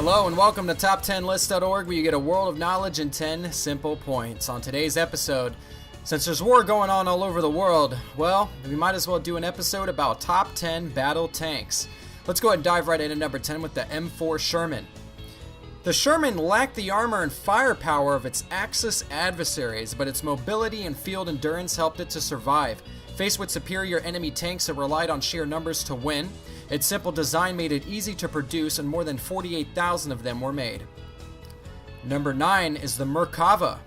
Hello and welcome to top10list.org, where you get a world of knowledge in 10 simple points. On today's episode, since there's war going on all over the world, well, we might as well do an episode about top 10 battle tanks. Let's go ahead and dive right into number 10 with the M4 Sherman. The Sherman lacked the armor and firepower of its Axis adversaries, but its mobility and field endurance helped it to survive. Faced with superior enemy tanks that relied on sheer numbers to win, its simple design made it easy to produce, and more than 48,000 of them were made. Number 9 is the Merkava.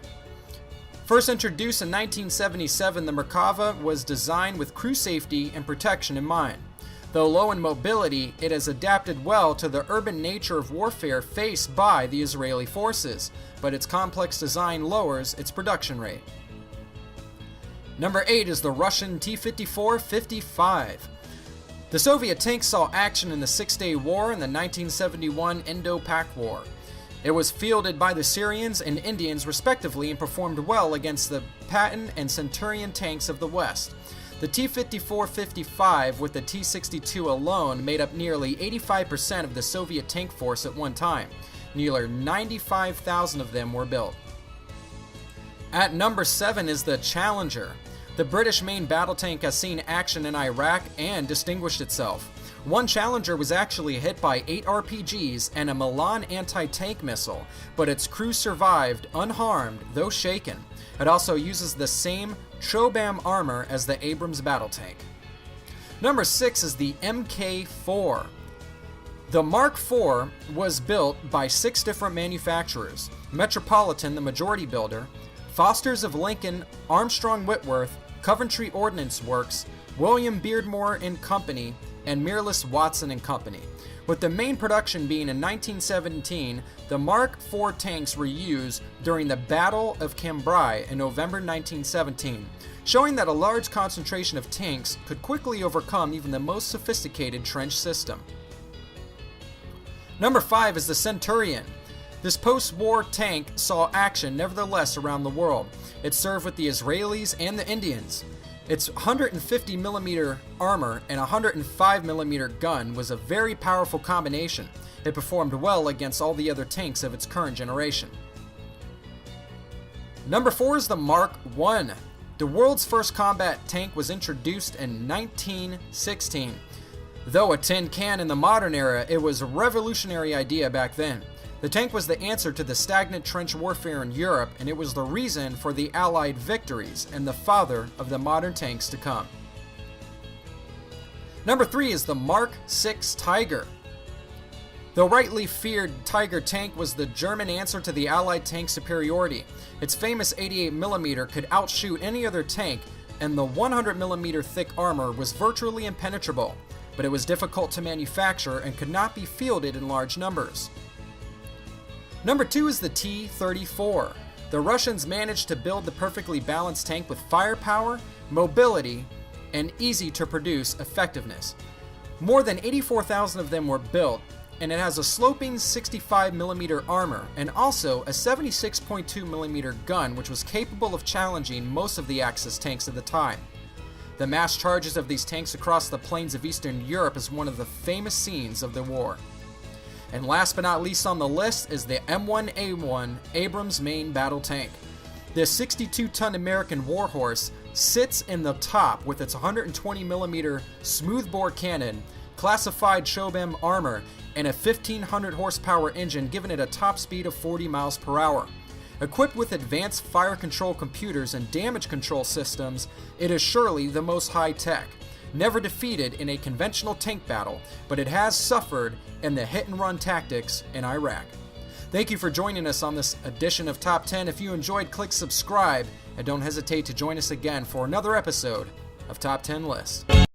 First introduced in 1977, the Merkava was designed with crew safety and protection in mind. Though low in mobility, it has adapted well to the urban nature of warfare faced by the Israeli forces, but its complex design lowers its production rate. Number 8 is the Russian T-54-55. The Soviet tank saw action in the Six-Day War and the 1971 Indo-Pak War. It was fielded by the Syrians and Indians respectively and performed well against the Patton and Centurion tanks of the West. The T-54-55 with the T-62 alone made up nearly 85% of the Soviet tank force at one time. Nearly 95,000 of them were built. At number 7 is the Challenger. The British main battle tank has seen action in Iraq and distinguished itself. One Challenger was actually hit by 8 RPGs and a Milan anti-tank missile, but its crew survived unharmed, though shaken. It also uses the same Chobham armor as the Abrams battle tank. Number 6 is the Mk4. The Mark IV was built by 6 different manufacturers: Metropolitan, the majority builder, Foster's of Lincoln, Armstrong Whitworth, Coventry Ordnance Works, William Beardmore and Company, and Miralus Watson and Company. With the main production being in 1917, the Mark IV tanks were used during the Battle of Cambrai in November 1917, showing that a large concentration of tanks could quickly overcome even the most sophisticated trench system. Number 5 is the Centurion. This post-war tank saw action nevertheless around the world. It served with the Israelis and the Indians. Its 150mm armor and 105mm gun was a very powerful combination. It performed well against all the other tanks of its current generation. Number 4 is the Mark I. The world's first combat tank was introduced in 1916. Though a tin can in the modern era, it was a revolutionary idea back then. The tank was the answer to the stagnant trench warfare in Europe, and it was the reason for the Allied victories and the father of the modern tanks to come. Number 3 is the Mark VI Tiger. The rightly feared Tiger tank was the German answer to the Allied tank superiority. Its famous 88mm could outshoot any other tank, and the 100mm thick armor was virtually impenetrable, but it was difficult to manufacture and could not be fielded in large numbers. Number 2 is the T-34. The Russians managed to build the perfectly balanced tank with firepower, mobility, and easy-to-produce effectiveness. More than 84,000 of them were built, and it has a sloping 65mm armor and also a 76.2mm gun, which was capable of challenging most of the Axis tanks of the time. The mass charges of these tanks across the plains of Eastern Europe is one of the famous scenes of the war. And last but not least on the list is the M1A1 Abrams main battle tank. This 62-ton American warhorse sits in the top with its 120mm smoothbore cannon, classified Chobham armor, and a 1500 horsepower engine, giving it a top speed of 40 miles per hour. Equipped with advanced fire control computers and damage control systems, it is surely the most high-tech. Never defeated in a conventional tank battle, but it has suffered in the hit-and-run tactics in Iraq. Thank you for joining us on this edition of Top 10. If you enjoyed, click subscribe, and don't hesitate to join us again for another episode of Top 10 List.